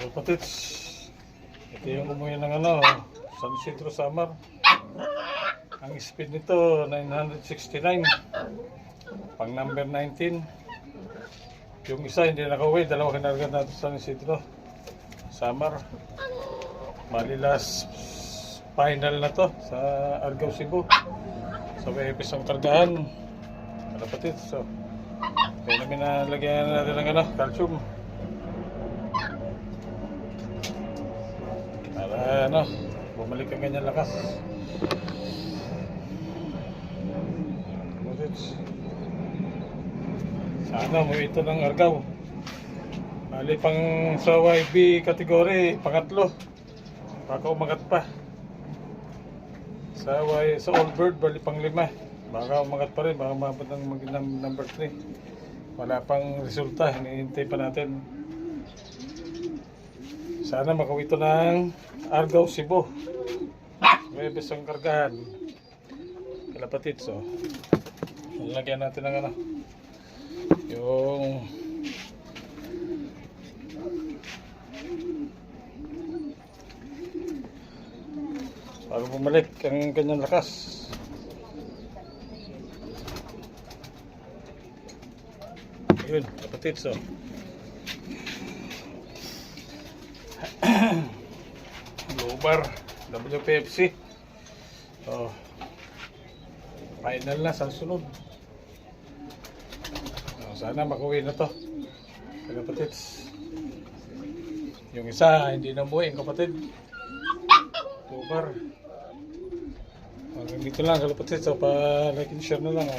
Kapatits, ito yung umuwi ng San Isidro Samar. Ang speed nito 969, pang number 19. Yung isa hindi nakauwi, dalawa kinarga natin sa San Isidro Samar. Bali last final na to sa Argao, Cebu. So may episang kargahan. Kapatits, so kaya namin nalagyan natin ng calcium. Para bumalik ang ganyan lakas. Sana mo ito ng Argao. Bali pang sa YB category, pangatlo. Baka umagat pa. Sa All Bird, bali pang 5. Baka umagat pa rin, baka mabot ng number 3. Wala pang resulta, hinihintay pa natin. Sana makauwi ito ng Argao, Cebu. May besang kargahan. Kalapatid, so lagyan natin ng yung para bumalik ang kanyang lakas. Yun, kapatid, so Global WPFC. So final na sa sunod. Sana makuwi na to, kapatids. Yung isa hindi na buhay, kapatid. Global. Hanggang dito lang, kapatid. So pa like and share na lang.